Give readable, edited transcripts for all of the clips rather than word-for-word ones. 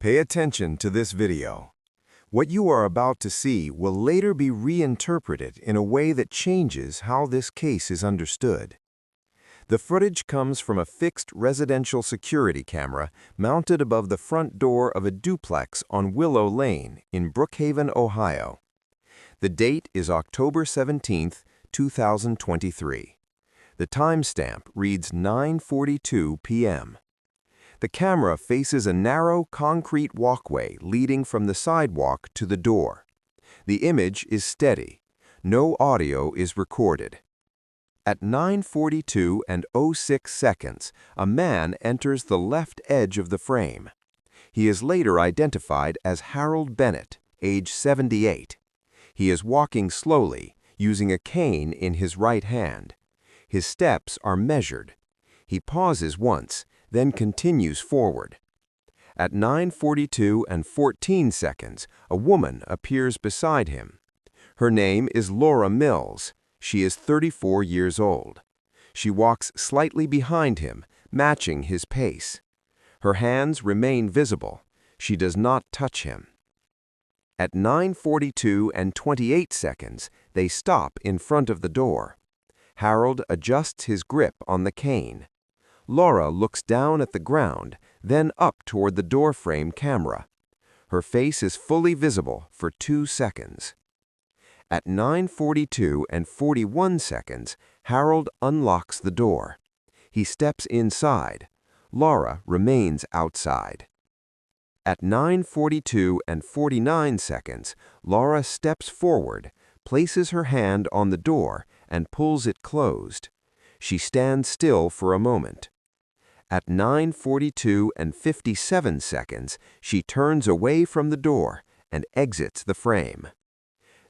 Pay attention to this video. What you are about to see will later be reinterpreted in a way that changes how this case is understood. The footage comes from a fixed residential security camera mounted above the front door of a duplex on Willow Lane in Brookhaven, Ohio. The date is October 17, 2023. The timestamp reads 9:42 p.m. The camera faces a narrow concrete walkway leading from the sidewalk to the door. The image is steady. No audio is recorded. At 9:42 and 06 seconds, a man enters the left edge of the frame. He is later identified as Harold Bennett, age 78. He is walking slowly, using a cane in his right hand. His steps are measured. He pauses once, then continues forward. At 9:42 and 14 seconds, a woman appears beside him. Her name is Laura Mills. She is 34 years old. She walks slightly behind him, matching his pace. Her hands remain visible. She does not touch him. At 9:42 and 28 seconds, they stop in front of the door. Harold adjusts his grip on the cane. Laura looks down at the ground, then up toward the doorframe camera. Her face is fully visible for 2 seconds. At 9:42 and 41 seconds, Harold unlocks the door. He steps inside. Laura remains outside. At 9:42 and 49 seconds, Laura steps forward, places her hand on the door, and pulls it closed. She stands still for a moment. At 9:42 and 57 seconds, she turns away from the door and exits the frame.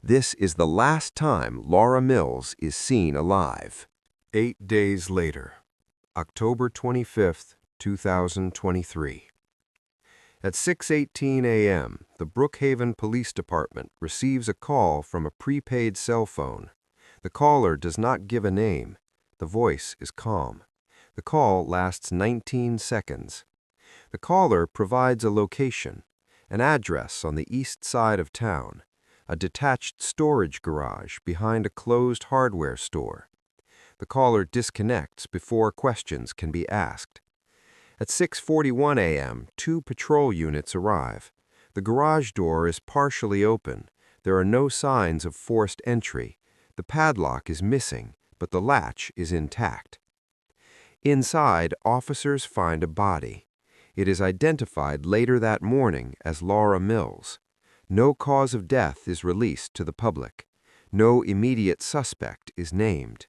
This is the last time Laura Mills is seen alive. 8 days later, October 25, 2023. At 6:18 a.m., the Brookhaven Police Department receives a call from a prepaid cell phone. The caller does not give a name. The voice is calm. The call lasts 19 seconds. The caller provides a location, an address on the east side of town, a detached storage garage behind a closed hardware store. The caller disconnects before questions can be asked. At 6:41 a.m., 2 patrol units arrive. The garage door is partially open. There are no signs of forced entry. The padlock is missing, but the latch is intact. Inside, officers find a body. It is identified later that morning as Laura Mills. No cause of death is released to the public. No immediate suspect is named.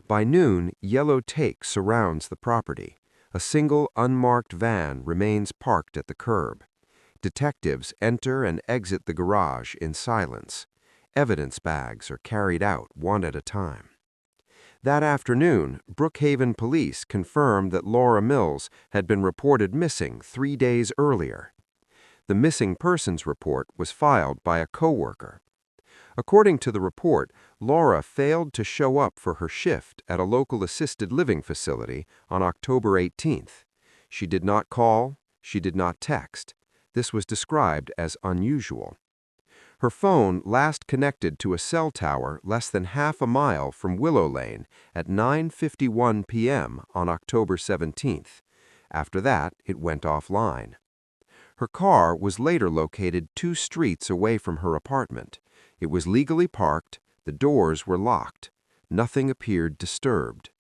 By noon, yellow tape surrounds the property. A single unmarked van remains parked at the curb. Detectives enter and exit the garage in silence. Evidence bags are carried out one at a time. That afternoon, Brookhaven police confirmed that Laura Mills had been reported missing 3 days earlier. The missing persons report was filed by a coworker. According to the report, Laura failed to show up for her shift at a local assisted living facility on October 18th. She did not call, she did not text. This was described as unusual. Her phone last connected to a cell tower less than half a mile from Willow Lane at 9:51 p.m. on October 17th. After that, it went offline. Her car was later located 2 streets away from her apartment. It was legally parked, the doors were locked. Nothing appeared disturbed.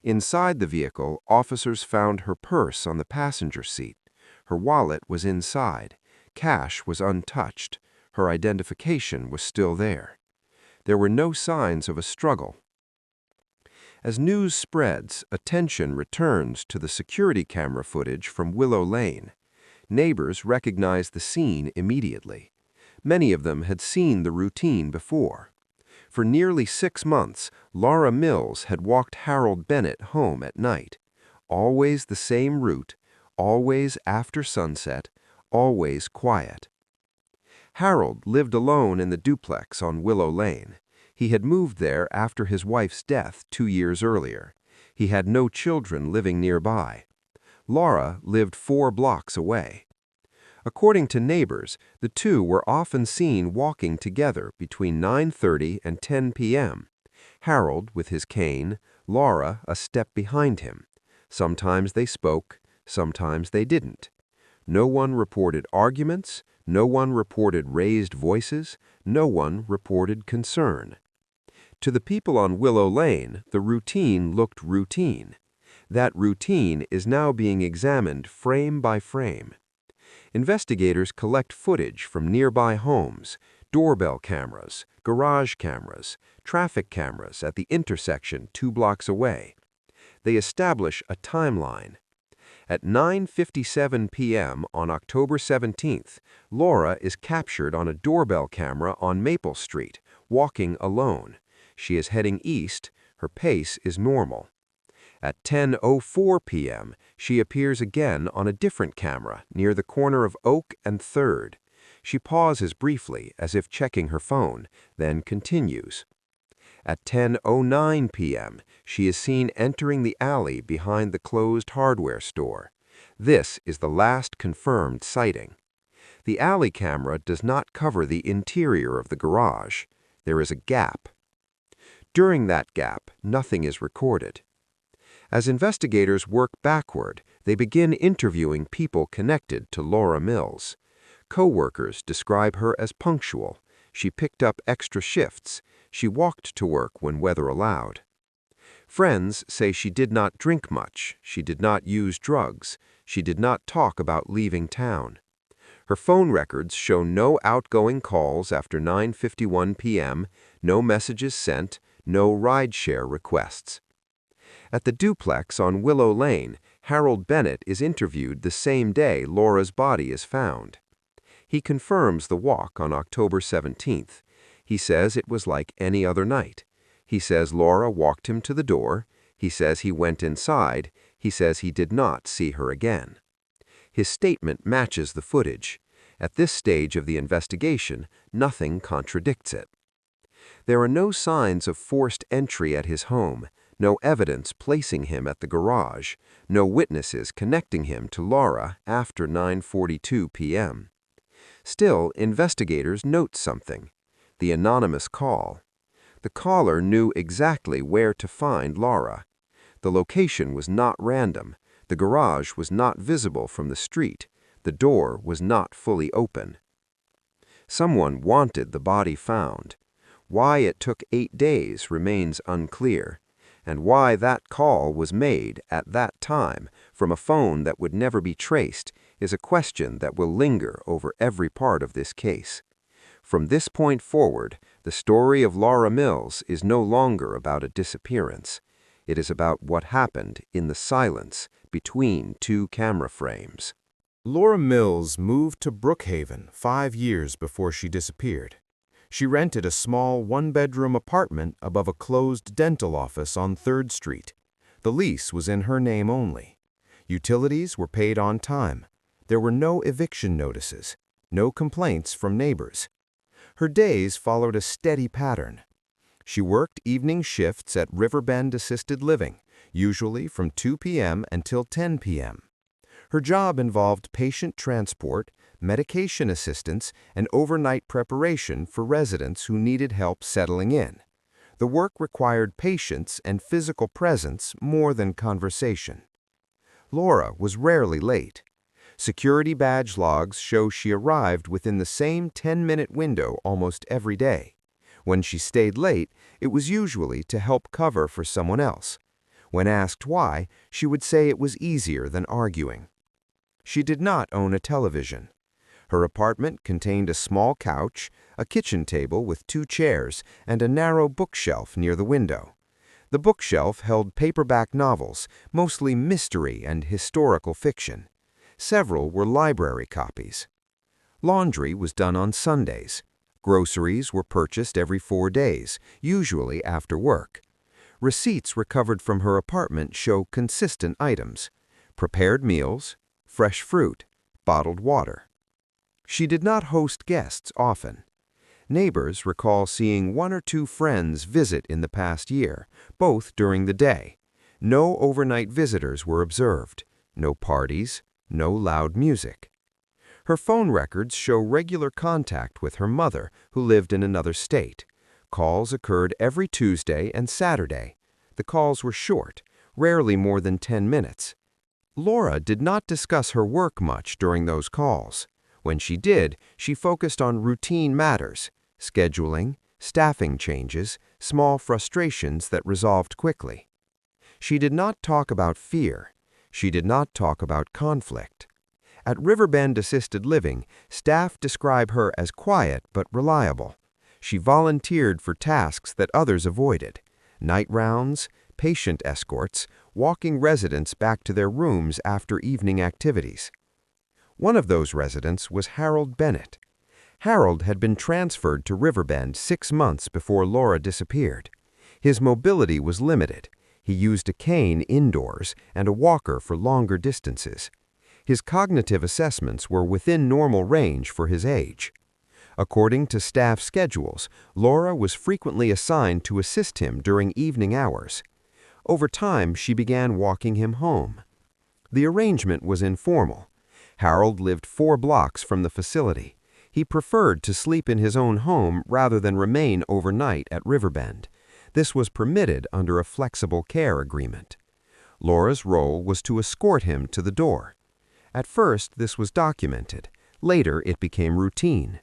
Inside the vehicle, officers found her purse on the passenger seat. Her wallet was inside. Cash was untouched. Her identification was still there. There were no signs of a struggle. As news spreads, attention returns to the security camera footage from Willow Lane. Neighbors recognized the scene immediately. Many of them had seen the routine before. For nearly 6 months, Laura Mills had walked Harold Bennett home at night. Always the same route, always after sunset, always quiet. Harold lived alone in the duplex on Willow Lane. He had moved there after his wife's death 2 years earlier. He had no children living nearby. Laura lived 4 blocks away. According to neighbors, the two were often seen walking together between 9:30 and 10 p.m. Harold with his cane, Laura a step behind him. Sometimes they spoke, sometimes they didn't. No one reported arguments, no one reported raised voices, no one reported concern. To the people on Willow Lane, the routine looked routine. That routine is now being examined frame by frame. Investigators collect footage from nearby homes, doorbell cameras, garage cameras, traffic cameras at the intersection 2 blocks away. They establish a timeline. At 9:57 p.m. on October 17th, Laura is captured on a doorbell camera on Maple Street, walking alone. She is heading east. Her pace is normal. At 10:04 p.m., she appears again on a different camera near the corner of Oak and 3rd. She pauses briefly as if checking her phone, then continues. At 10:09 p.m., she is seen entering the alley behind the closed hardware store. This is the last confirmed sighting. The alley camera does not cover the interior of the garage. There is a gap. During that gap, nothing is recorded. As investigators work backward, they begin interviewing people connected to Laura Mills. Co-workers describe her as punctual. She picked up extra shifts. She walked to work when weather allowed. Friends say she did not drink much. She did not use drugs. She did not talk about leaving town. Her phone records show no outgoing calls after 9:51 p.m., no messages sent, no rideshare requests. At the duplex on Willow Lane, Harold Bennett is interviewed the same day Laura's body is found. He confirms the walk on October 17th. He says it was like any other night. He says Laura walked him to the door. He says he went inside. He says he did not see her again. His statement matches the footage. At this stage of the investigation, nothing contradicts it. There are no signs of forced entry at his home, no evidence placing him at the garage, no witnesses connecting him to Laura after 9:42 p.m. Still, investigators note something: the anonymous call. The caller knew exactly where to find Laura. The location was not random. The garage was not visible from the street. The door was not fully open. Someone wanted the body found. Why it took 8 days remains unclear, and why that call was made at that time from a phone that would never be traced is a question that will linger over every part of this case. From this point forward, the story of Laura Mills is no longer about a disappearance. It is about what happened in the silence between 2 camera frames. Laura Mills moved to Brookhaven 5 years before she disappeared. She rented a small 1-bedroom apartment above a closed dental office on 3rd Street. The lease was in her name only. Utilities were paid on time. There were no eviction notices, no complaints from neighbors. Her days followed a steady pattern. She worked evening shifts at Riverbend Assisted Living, usually from 2 p.m. until 10 p.m. Her job involved patient transport, medication assistance, and overnight preparation for residents who needed help settling in. The work required patience and physical presence more than conversation. Laura was rarely late. Security badge logs show she arrived within the same 10-minute window almost every day. When she stayed late, it was usually to help cover for someone else. When asked why, she would say it was easier than arguing. She did not own a television. Her apartment contained a small couch, a kitchen table with 2 chairs, and a narrow bookshelf near the window. The bookshelf held paperback novels, mostly mystery and historical fiction. Several were library copies. Laundry was done on Sundays. Groceries were purchased every 4 days, usually after work. Receipts recovered from her apartment show consistent items: prepared meals, fresh fruit, bottled water. She did not host guests often. Neighbors recall seeing 1 or 2 friends visit in the past year, both during the day. No overnight visitors were observed, no parties, no loud music. Her phone records show regular contact with her mother, who lived in another state. Calls occurred every Tuesday and Saturday. The calls were short, rarely more than 10 minutes. Laura did not discuss her work much during those calls. When she did, she focused on routine matters, scheduling, staffing changes, small frustrations that resolved quickly. She did not talk about fear. She did not talk about conflict. At Riverbend Assisted Living, staff describe her as quiet but reliable. She volunteered for tasks that others avoided: night rounds, patient escorts, walking residents back to their rooms after evening activities. One of those residents was Harold Bennett. Harold had been transferred to Riverbend 6 months before Laura disappeared. His mobility was limited. He used a cane indoors and a walker for longer distances. His cognitive assessments were within normal range for his age. According to staff schedules, Laura was frequently assigned to assist him during evening hours. Over time, she began walking him home. The arrangement was informal. Harold lived 4 blocks from the facility. He preferred to sleep in his own home rather than remain overnight at Riverbend. This was permitted under a flexible care agreement. Laura's role was to escort him to the door. At first, this was documented. Later, it became routine.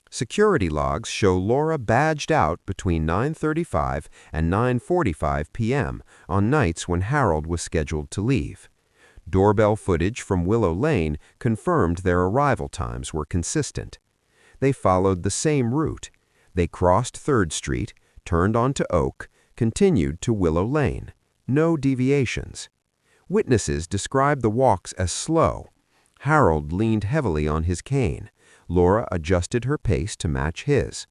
Security logs show Laura badged out between 9:35 and 9:45 p.m. on nights when Harold was scheduled to leave. Doorbell footage from Willow Lane confirmed their arrival times were consistent. They followed the same route. They crossed 3rd Street, turned onto Oak, continued to Willow Lane. No deviations. Witnesses described the walks as slow. Harold leaned heavily on his cane. Laura adjusted her pace to match his.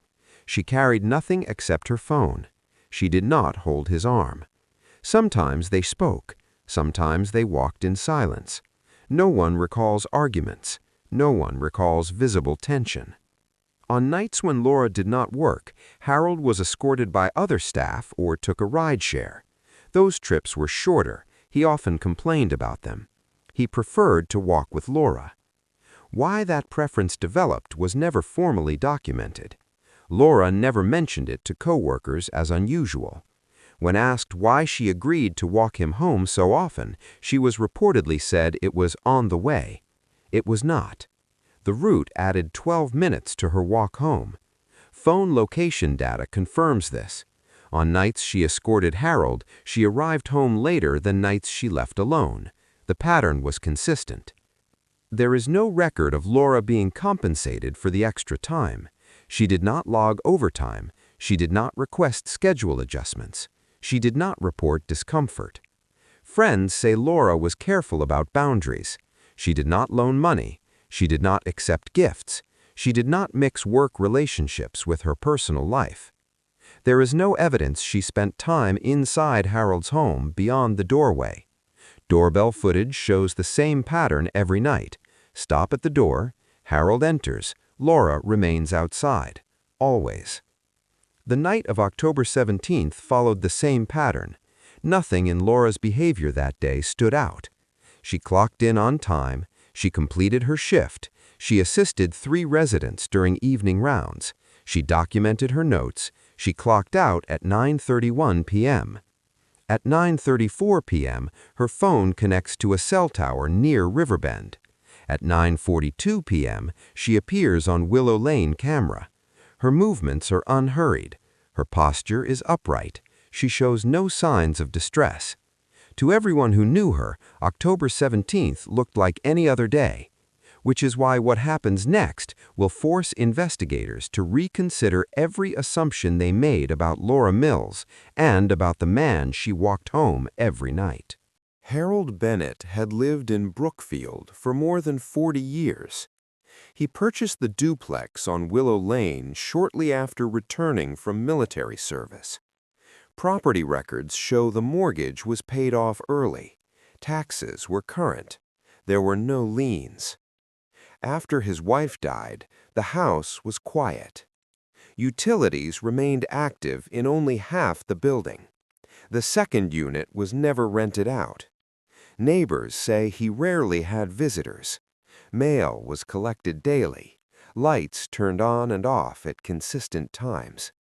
She carried nothing except her phone. She did not hold his arm. Sometimes they spoke. Sometimes they walked in silence. No one recalls arguments. No one recalls visible tension. On nights when Laura did not work, Harold was escorted by other staff or took a ride share. Those trips were shorter. He often complained about them. He preferred to walk with Laura. Why that preference developed was never formally documented. Laura never mentioned it to coworkers as unusual. When asked why she agreed to walk him home so often, she was reportedly said it was on the way. It was not. The route added 12 minutes to her walk home. Phone location data confirms this. On nights she escorted Harold, she arrived home later than nights she left alone. The pattern was consistent. There is no record of Laura being compensated for the extra time. She did not log overtime. She did not request schedule adjustments. She did not report discomfort. Friends say Laura was careful about boundaries. She did not loan money. She did not accept gifts. She did not mix work relationships with her personal life. There is no evidence she spent time inside Harold's home beyond the doorway. Doorbell footage shows the same pattern every night. Stop at the door, Harold enters, Laura remains outside. Always. The night of October 17th followed the same pattern. Nothing in Laura's behavior that day stood out. She clocked in on time. She completed her shift. She assisted 3 residents during evening rounds. She documented her notes. She clocked out at 9:31 p.m. At 9:34 p.m., her phone connects to a cell tower near Riverbend. At 9:42 p.m., she appears on Willow Lane camera. Her movements are unhurried. Her posture is upright. She shows no signs of distress. To everyone who knew her, October 17th looked like any other day, which is why what happens next will force investigators to reconsider every assumption they made about Laura Mills and about the man she walked home every night. Harold Bennett had lived in Brookfield for more than 40 years. He purchased the duplex on Willow Lane shortly after returning from military service. Property records show the mortgage was paid off early. Taxes were current. There were no liens. After his wife died, the house was quiet. Utilities remained active in only half the building. The second unit was never rented out. Neighbors say he rarely had visitors. Mail was collected daily, lights turned on and off at consistent times.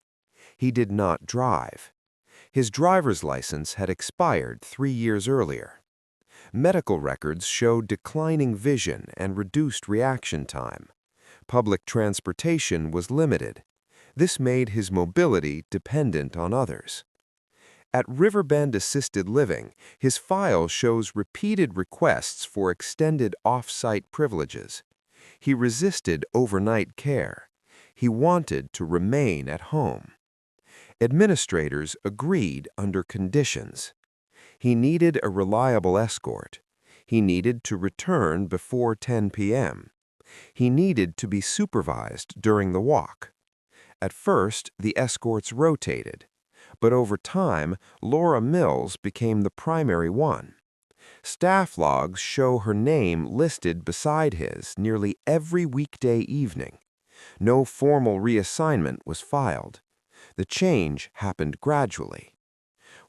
He did not drive. His driver's license had expired 3 years earlier. Medical records showed declining vision and reduced reaction time. Public transportation was limited. This made his mobility dependent on others. At Riverbend Assisted Living, his file shows repeated requests for extended off-site privileges. He resisted overnight care. He wanted to remain at home. Administrators agreed under conditions. He needed a reliable escort. He needed to return before 10 p.m. He needed to be supervised during the walk. At first, the escorts rotated, but over time, Laura Mills became the primary one. Staff logs show her name listed beside his nearly every weekday evening. No formal reassignment was filed. The change happened gradually.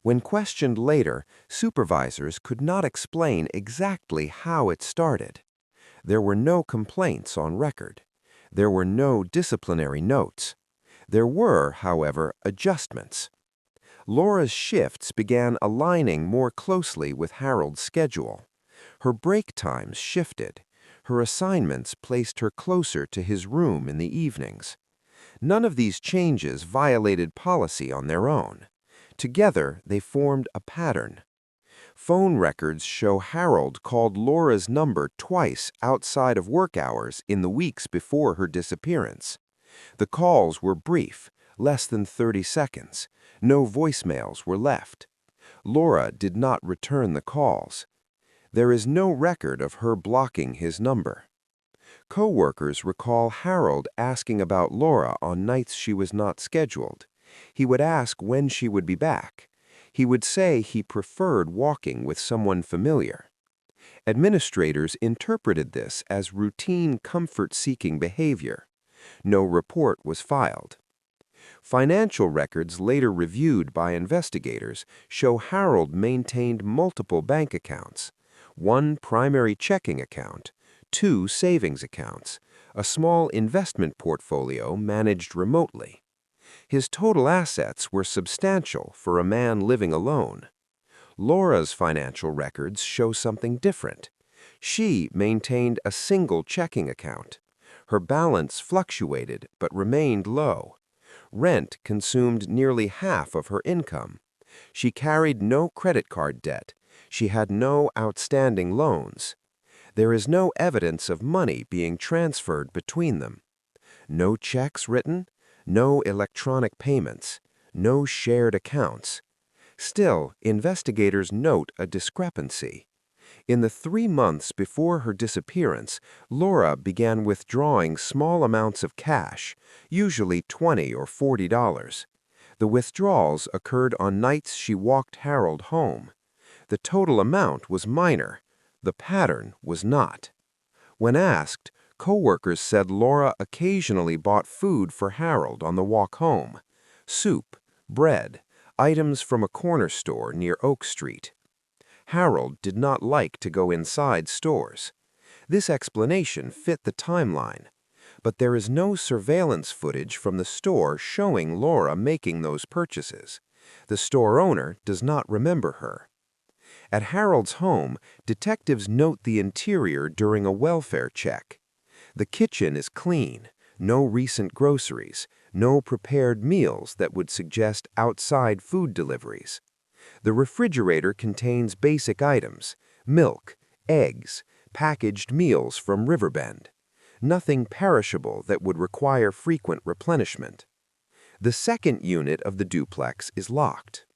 When questioned later, supervisors could not explain exactly how it started. There were no complaints on record. There were no disciplinary notes. There were, however, adjustments. Laura's shifts began aligning more closely with Harold's schedule. Her break times shifted. Her assignments placed her closer to his room in the evenings. None of these changes violated policy on their own. Together, they formed a pattern. Phone records show Harold called Laura's number twice outside of work hours in the weeks before her disappearance. The calls were brief, less than 30 seconds. No voicemails were left. Laura did not return the calls. There is no record of her blocking his number. Co-workers recall Harold asking about Laura on nights she was not scheduled. He would ask when she would be back. He would say he preferred walking with someone familiar. Administrators interpreted this as routine comfort-seeking behavior. No report was filed. Financial records later reviewed by investigators show Harold maintained multiple bank accounts, one primary checking account, 2 savings accounts, a small investment portfolio managed remotely. His total assets were substantial for a man living alone. Laura's financial records show something different. She maintained a single checking account. Her balance fluctuated but remained low. Rent consumed nearly half of her income. She carried no credit card debt. She had no outstanding loans. There is no evidence of money being transferred between them. No checks written, no electronic payments, no shared accounts. Still, investigators note a discrepancy. In the 3 months before her disappearance, Laura began withdrawing small amounts of cash, usually $20 or $40. The withdrawals occurred on nights she walked Harold home. The total amount was minor. The pattern was not. When asked, co-workers said Laura occasionally bought food for Harold on the walk home: soup, bread, items from a corner store near Oak Street. Harold did not like to go inside stores. This explanation fit the timeline, but there is no surveillance footage from the store showing Laura making those purchases. The store owner does not remember her. At Harold's home, detectives note the interior during a welfare check. The kitchen is clean, no recent groceries, no prepared meals that would suggest outside food deliveries. The refrigerator contains basic items: milk, eggs, packaged meals from Riverbend. Nothing perishable that would require frequent replenishment. The second unit of the duplex is locked.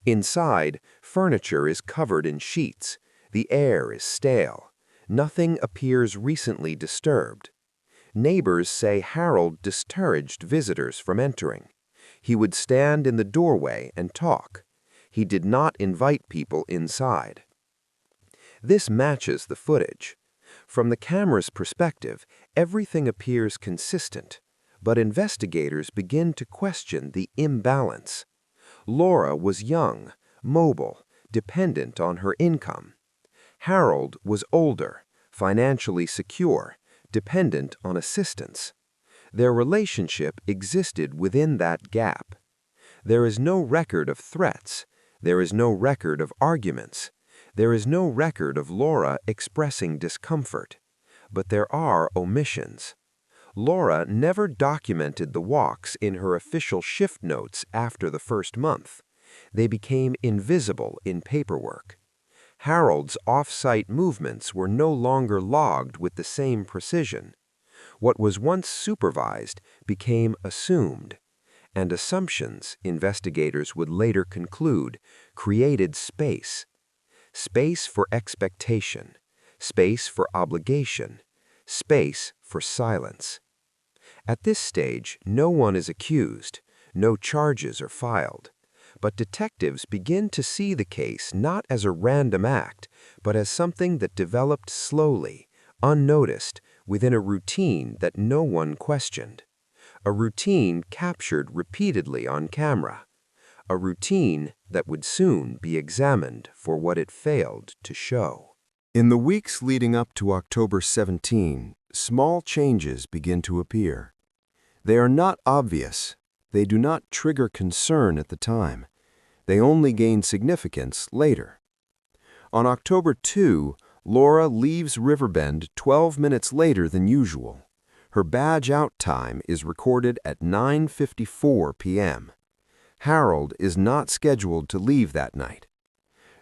Inside, furniture is covered in sheets. The air is stale. Nothing appears recently disturbed. Neighbors say Harold discouraged visitors from entering. He would stand in the doorway and talk. He did not invite people inside. This matches the footage. From the camera's perspective, everything appears consistent, but investigators begin to question the imbalance. Laura was young, mobile, dependent on her income. Harold was older, financially secure, dependent on assistance. Their relationship existed within that gap. There is no record of threats. There is no record of arguments. There is no record of Laura expressing discomfort. But there are omissions. Laura never documented the walks in her official shift notes after the first month. They became invisible in paperwork. Harold's off-site movements were no longer logged with the same precision. What was once supervised became assumed, and assumptions, investigators would later conclude, created space. Space for expectation, space for obligation, space for silence. At this stage, no one is accused, no charges are filed. But detectives begin to see the case not as a random act, but as something that developed slowly, unnoticed, within a routine that no one questioned. A routine captured repeatedly on camera. A routine that would soon be examined for what it failed to show. In the weeks leading up to October 17, small changes begin to appear. They are not obvious. They do not trigger concern at the time. They only gain significance later. On October 2, Laura leaves Riverbend 12 minutes later than usual. Her badge-out time is recorded at 9:54 p.m. Harold is not scheduled to leave that night.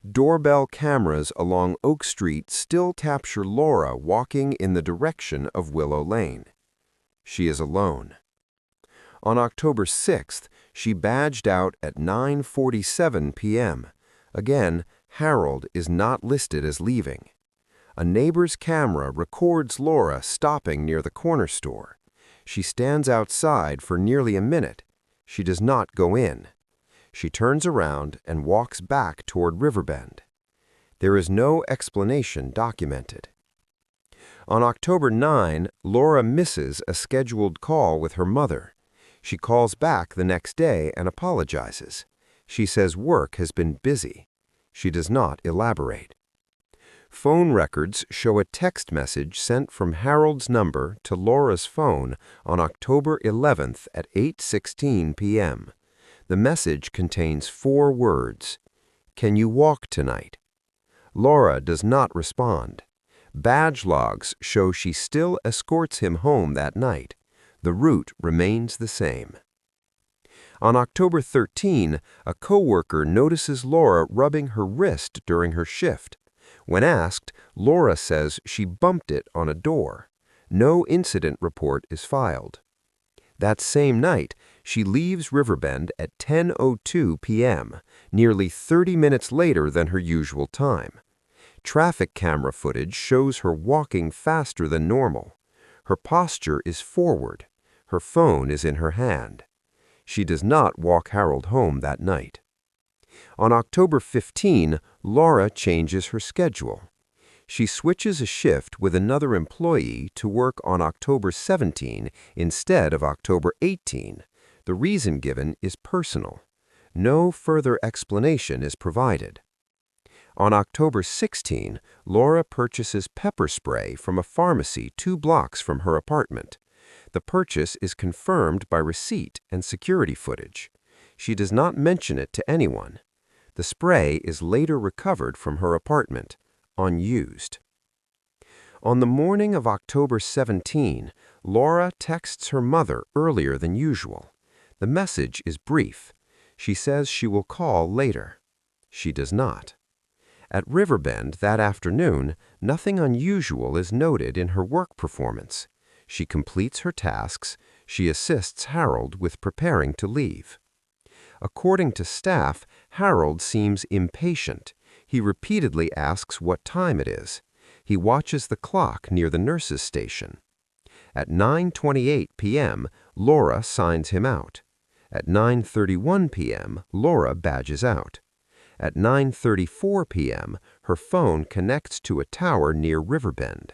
Doorbell cameras along Oak Street still capture Laura walking in the direction of Willow Lane. She is alone. On October 6th, she badged out at 9:47 p.m. Again, Harold is not listed as leaving. A neighbor's camera records Laura stopping near the corner store. She stands outside for nearly a minute. She does not go in. She turns around and walks back toward Riverbend. There is no explanation documented. On October 9, Laura misses a scheduled call with her mother. She calls back the next day and apologizes. She says work has been busy. She does not elaborate. Phone records show a text message sent from Harold's number to Laura's phone on October 11th at 8:16 p.m. The message contains 4 words. "Can you walk tonight?" Laura does not respond. Badge logs show she still escorts him home that night. The route remains the same. On October 13, a coworker notices Laura rubbing her wrist during her shift. When asked, Laura says she bumped it on a door. No incident report is filed. That same night, she leaves Riverbend at 10:02 p.m., nearly 30 minutes later than her usual time. Traffic camera footage shows her walking faster than normal. Her posture is forward. Her phone is in her hand. She does not walk Harold home that night. On October 15, Laura changes her schedule. She switches a shift with another employee to work on October 17 instead of October 18. The reason given is personal. No further explanation is provided. On October 16, Laura purchases pepper spray from a pharmacy 2 blocks from her apartment. The purchase is confirmed by receipt and security footage. She does not mention it to anyone. The spray is later recovered from her apartment, unused. On the morning of October 17, Laura texts her mother earlier than usual. The message is brief. She says she will call later. She does not. At Riverbend that afternoon, nothing unusual is noted in her work performance. She completes her tasks. She assists Harold with preparing to leave. According to staff, Harold seems impatient. He repeatedly asks what time it is. He watches the clock near the nurse's station. At 9:28 p.m., Laura signs him out. At 9:31 p.m., Laura badges out. At 9:34 p.m., her phone connects to a tower near Riverbend.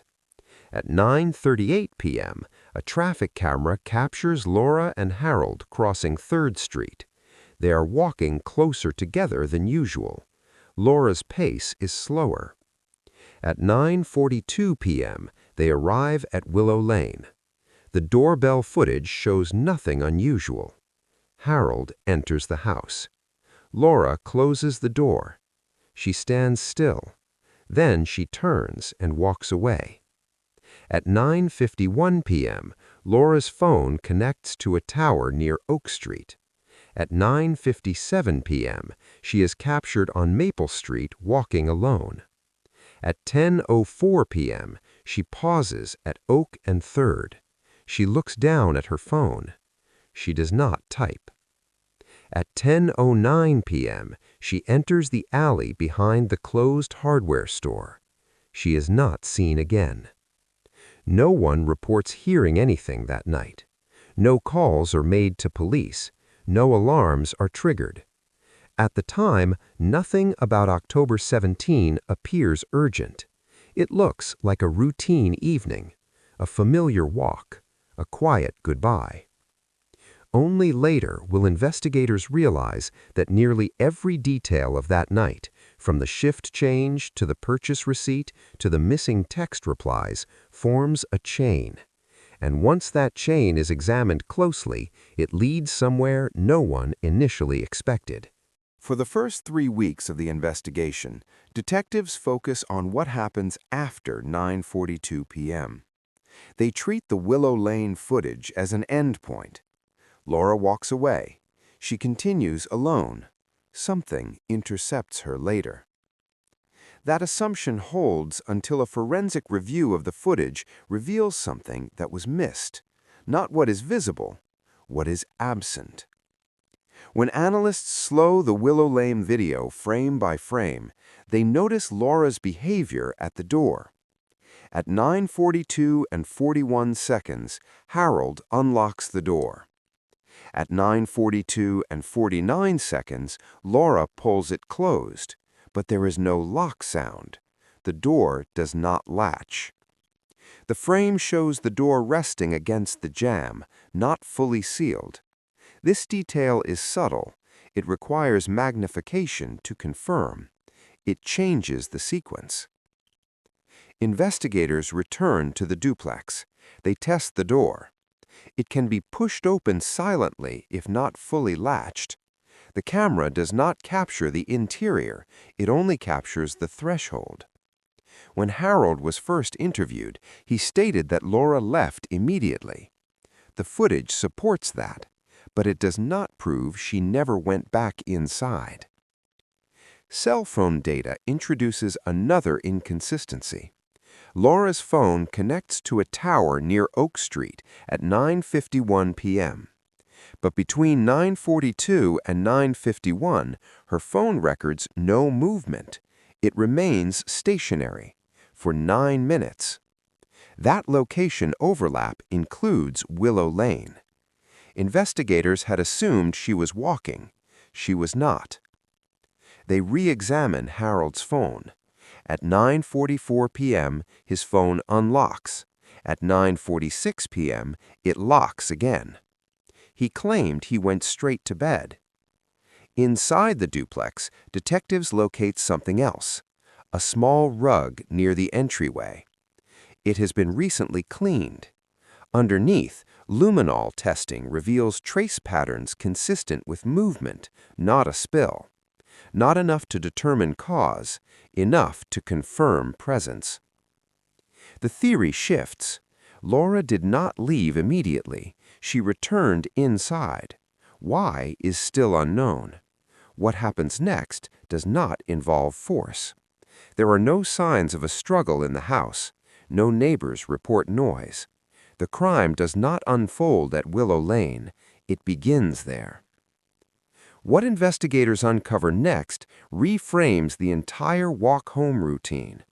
At 9:38 p.m., a traffic camera captures Laura and Harold crossing 3rd Street. They are walking closer together than usual. Laura's pace is slower. At 9:42 p.m., they arrive at Willow Lane. The doorbell footage shows nothing unusual. Harold enters the house. Laura closes the door. She stands still. Then she turns and walks away. At 9:51 p.m., Laura's phone connects to a tower near Oak Street. At 9:57 p.m., she is captured on Maple Street walking alone. At 10:04 p.m., she pauses at Oak and 3rd. She looks down at her phone. She does not type. At 10:09 p.m., she enters the alley behind the closed hardware store. She is not seen again. No one reports hearing anything that night. No calls are made to police. No alarms are triggered. At the time, nothing about October 17 appears urgent. It looks like a routine evening, a familiar walk, a quiet goodbye. Only later will investigators realize that nearly every detail of that night, from the shift change to the purchase receipt to the missing text replies, forms a chain. And once that chain is examined closely, it leads somewhere no one initially expected. For the first 3 weeks of the investigation, detectives focus on what happens after 9:42 p.m. They treat the Willow Lane footage as an endpoint. Laura walks away. She continues alone. Something intercepts her later. That assumption holds until a forensic review of the footage reveals something that was missed, not what is visible, what is absent. When analysts slow the Willow Lane video frame by frame, they notice Laura's behavior at the door. At 9:42 and 41 seconds, Harold unlocks the door. At 9:42 and 49 seconds, Laura pulls it closed, but there is no lock sound. The door does not latch. The frame shows the door resting against the jamb, not fully sealed. This detail is subtle. It requires magnification to confirm. It changes the sequence. Investigators return to the duplex. They test the door. It can be pushed open silently if not fully latched. The camera does not capture the interior. It only captures the threshold. When Harold was first interviewed, he stated that Laura left immediately. The footage supports that, but it does not prove she never went back inside. Cell phone data introduces another inconsistency. Laura's phone connects to a tower near Oak Street at 9:51 p.m. But between 9:42 and 9:51, her phone records no movement. It remains stationary for 9 minutes. That location overlap includes Willow Lane. Investigators had assumed she was walking. She was not. They re-examine Harold's phone. At 9:44 p.m., his phone unlocks. At 9:46 p.m., it locks again. He claimed he went straight to bed. Inside the duplex, detectives locate something else, a small rug near the entryway. It has been recently cleaned. Underneath, luminol testing reveals trace patterns consistent with movement, not a spill. Not enough to determine cause, enough to confirm presence. The theory shifts. Laura did not leave immediately. She returned inside. Why is still unknown. What happens next does not involve force. There are no signs of a struggle in the house. No neighbors report noise. The crime does not unfold at Willow Lane. It begins there. What investigators uncover next reframes the entire walk-home routine.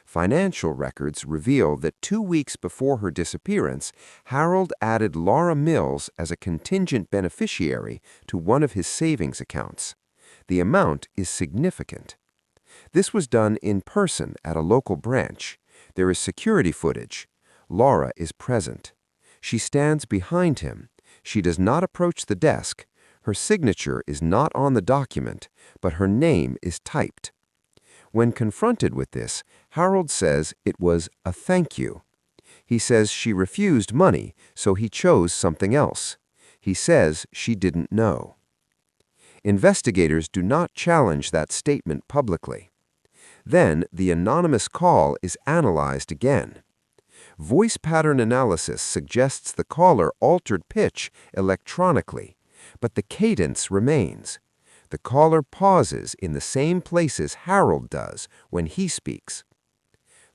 Financial records reveal that 2 weeks before her disappearance, Harold added Laura Mills as a contingent beneficiary to one of his savings accounts. The amount is significant. This was done in person at a local branch. There is security footage. Laura is present. She stands behind him. She does not approach the desk. Her signature is not on the document, but her name is typed. When confronted with this, Harold says it was a thank you. He says she refused money, so he chose something else. He says she didn't know. Investigators do not challenge that statement publicly. Then the anonymous call is analyzed again. Voice pattern analysis suggests the caller altered pitch electronically, but the cadence remains. The caller pauses in the same places Harold does when he speaks.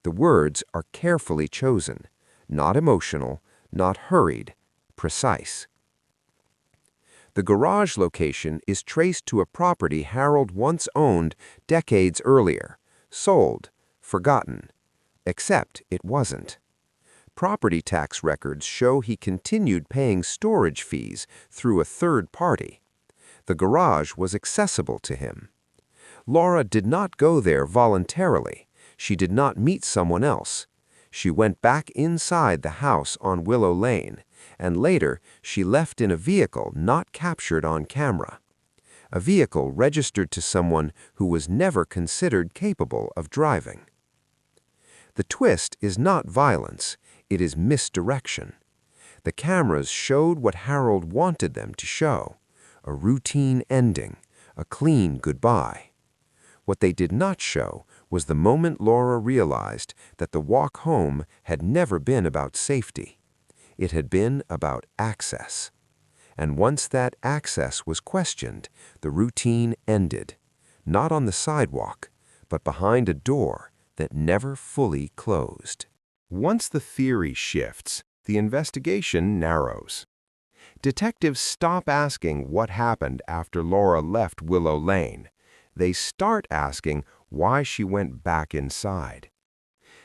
The words are carefully chosen, not emotional, not hurried, precise. The garage location is traced to a property Harold once owned decades earlier, sold, forgotten, except it wasn't. Property tax records show he continued paying storage fees through a third party. The garage was accessible to him. Laura did not go there voluntarily. She did not meet someone else. She went back inside the house on Willow Lane, and later she left in a vehicle not captured on camera. A vehicle registered to someone who was never considered capable of driving. The twist is not violence, it is misdirection. The cameras showed what Harold wanted them to show: a routine ending, a clean goodbye. What they did not show was the moment Laura realized that the walk home had never been about safety. It had been about access. And once that access was questioned, the routine ended, not on the sidewalk, but behind a door that never fully closed. Once the theory shifts, the investigation narrows. Detectives stop asking what happened after Laura left Willow Lane. They start asking why she went back inside.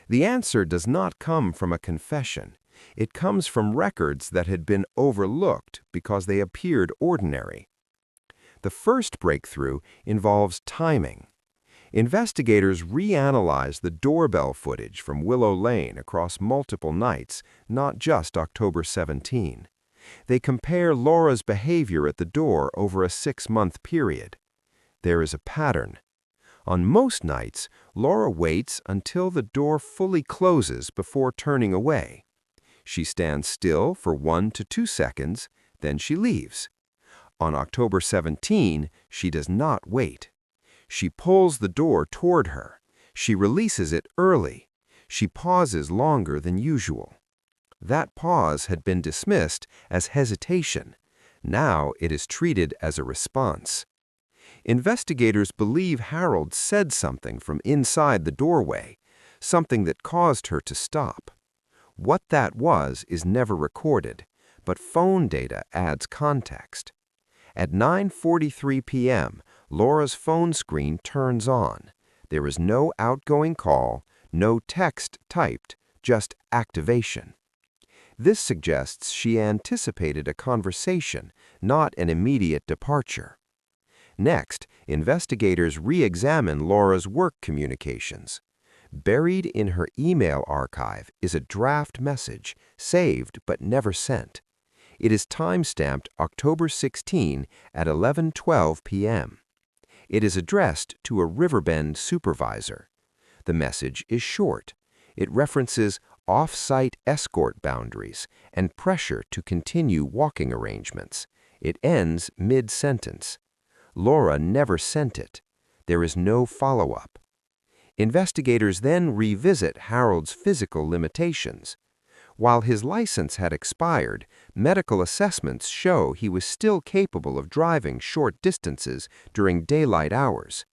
The answer does not come from a confession. It comes from records that had been overlooked because they appeared ordinary. The first breakthrough involves timing. Investigators reanalyze the doorbell footage from Willow Lane across multiple nights, not just October 17. They compare Laura's behavior at the door over a 6-month period. There is a pattern. On most nights, Laura waits until the door fully closes before turning away. She stands still for 1 to 2 seconds, then she leaves. On October 17, she does not wait. She pulls the door toward her. She releases it early. She pauses longer than usual. That pause had been dismissed as hesitation. Now it is treated as a response. Investigators believe Harold said something from inside the doorway, something that caused her to stop. What that was is never recorded, but phone data adds context. At 9:43 p.m., Laura's phone screen turns on. There is no outgoing call, no text typed, just activation. This suggests she anticipated a conversation, not an immediate departure. Next, investigators re-examine Laura's work communications. Buried in her email archive is a draft message, saved but never sent. It is time-stamped October 16 at 11:12 p.m. It is addressed to a Riverbend supervisor. The message is short. It references off-site escort boundaries and pressure to continue walking arrangements. It ends mid-sentence. Laura never sent it. There is no follow-up. Investigators then revisit Harold's physical limitations. While his license had expired, medical assessments show he was still capable of driving short distances during daylight hours.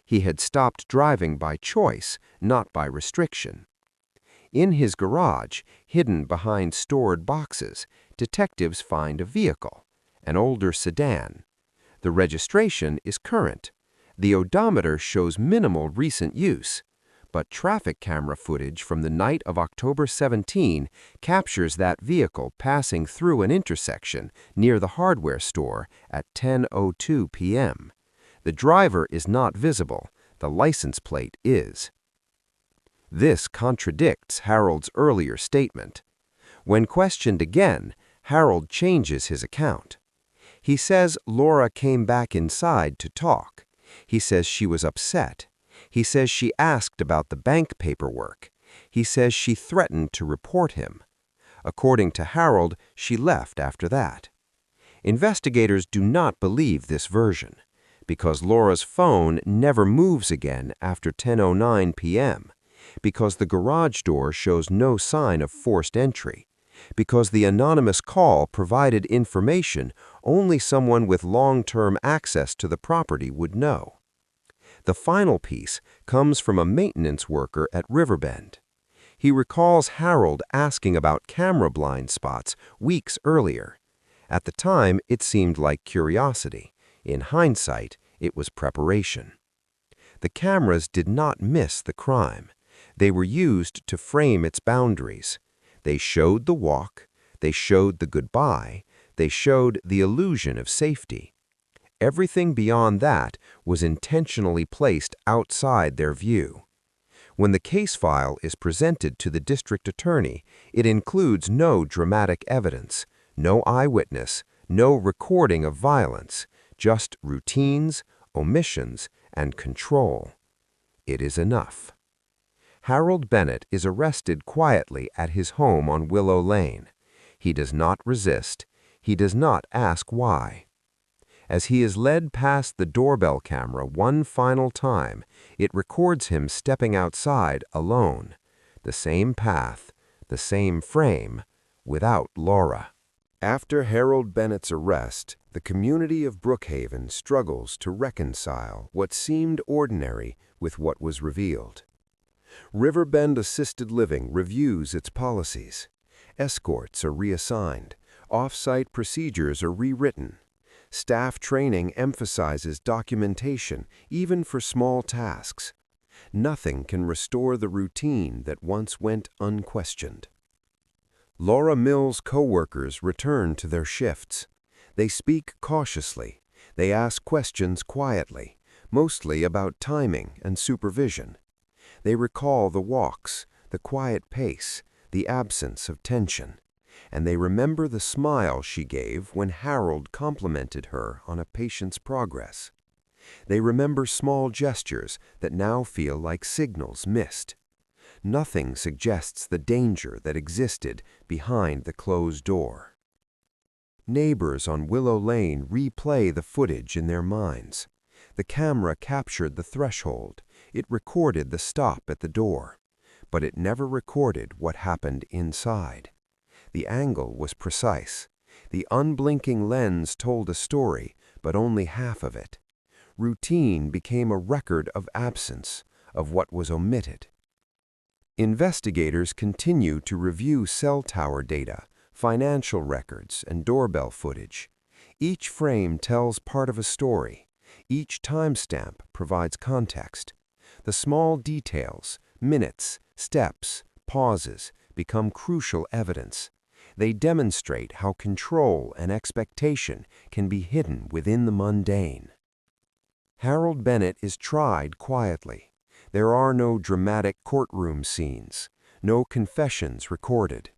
He had stopped driving by choice, not by restriction. In his garage, hidden behind stored boxes, detectives find a vehicle, an older sedan. The registration is current. The odometer shows minimal recent use, but traffic camera footage from the night of October 17 captures that vehicle passing through an intersection near the hardware store at 10:02 p.m. The driver is not visible. The license plate is. This contradicts Harold's earlier statement. When questioned again, Harold changes his account. He says Laura came back inside to talk. He says she was upset. He says she asked about the bank paperwork. He says she threatened to report him. According to Harold, she left after that. Investigators do not believe this version, because Laura's phone never moves again after 10:09 p.m., because the garage door shows no sign of forced entry, because the anonymous call provided information only someone with long-term access to the property would know. The final piece comes from a maintenance worker at Riverbend. He recalls Harold asking about camera blind spots weeks earlier. At the time, it seemed like curiosity. In hindsight, it was preparation. The cameras did not miss the crime. They were used to frame its boundaries. They showed the walk, they showed the goodbye, they showed the illusion of safety. Everything beyond that was intentionally placed outside their view. When the case file is presented to the district attorney, it includes no dramatic evidence, no eyewitness, no recording of violence, just routines, omissions, and control. It is enough. Harold Bennett is arrested quietly at his home on Willow Lane. He does not resist. He does not ask why. As he is led past the doorbell camera one final time, it records him stepping outside alone. The same path, the same frame, without Laura. After Harold Bennett's arrest, the community of Brookhaven struggles to reconcile what seemed ordinary with what was revealed. Riverbend Assisted Living reviews its policies. Escorts are reassigned. Off-site procedures are rewritten. Staff training emphasizes documentation, even for small tasks. Nothing can restore the routine that once went unquestioned. Laura Mills' co-workers return to their shifts. They speak cautiously. They ask questions quietly, mostly about timing and supervision. They recall the walks, the quiet pace, the absence of tension. And they remember the smile she gave when Harold complimented her on a patient's progress. They remember small gestures that now feel like signals missed. Nothing suggests the danger that existed behind the closed door. Neighbors on Willow Lane replay the footage in their minds. The camera captured the threshold. It recorded the stop at the door. But it never recorded what happened inside. The angle was precise. The unblinking lens told a story, but only half of it. Routine became a record of absence, of what was omitted. Investigators continue to review cell tower data, financial records, and doorbell footage. Each frame tells part of a story. Each timestamp provides context. The small details, minutes, steps, pauses, become crucial evidence. They demonstrate how control and expectation can be hidden within the mundane. Harold Bennett is tried quietly. There are no dramatic courtroom scenes, no confessions recorded.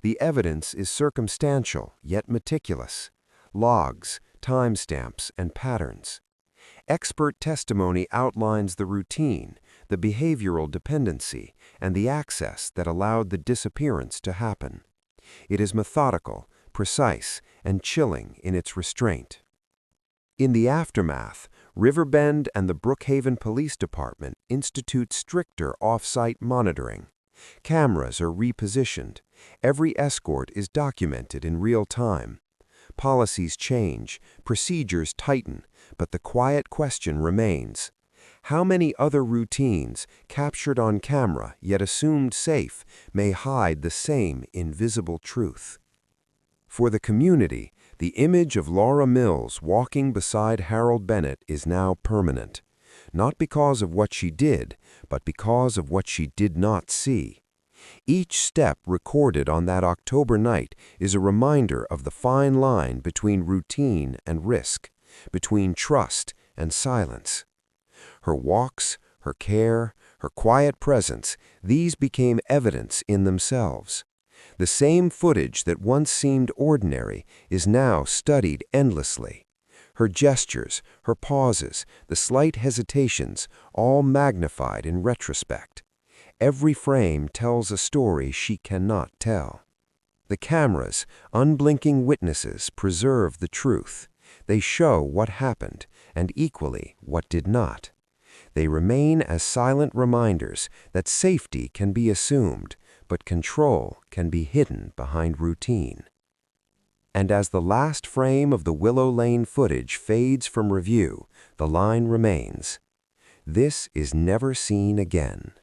The evidence is circumstantial yet meticulous. Logs, timestamps, and patterns. Expert testimony outlines the routine, the behavioral dependency, and the access that allowed the disappearance to happen. It is methodical, precise, and chilling in its restraint. In the aftermath, Riverbend and the Brookhaven Police Department institute stricter off-site monitoring. Cameras are repositioned. Every escort is documented in real time. Policies change, procedures tighten, but the quiet question remains. How many other routines, captured on camera yet assumed safe, may hide the same invisible truth? For the community, the image of Laura Mills walking beside Harold Bennett is now permanent, not because of what she did, but because of what she did not see. Each step recorded on that October night is a reminder of the fine line between routine and risk, between trust and silence. Her walks, her care, her quiet presence, these became evidence in themselves. The same footage that once seemed ordinary is now studied endlessly. Her gestures, her pauses, the slight hesitations, all magnified in retrospect. Every frame tells a story she cannot tell. The cameras, unblinking witnesses, preserve the truth. They show what happened, and equally what did not. They remain as silent reminders that safety can be assumed, but control can be hidden behind routine. And as the last frame of the Willow Lane footage fades from review, the line remains. This is never seen again.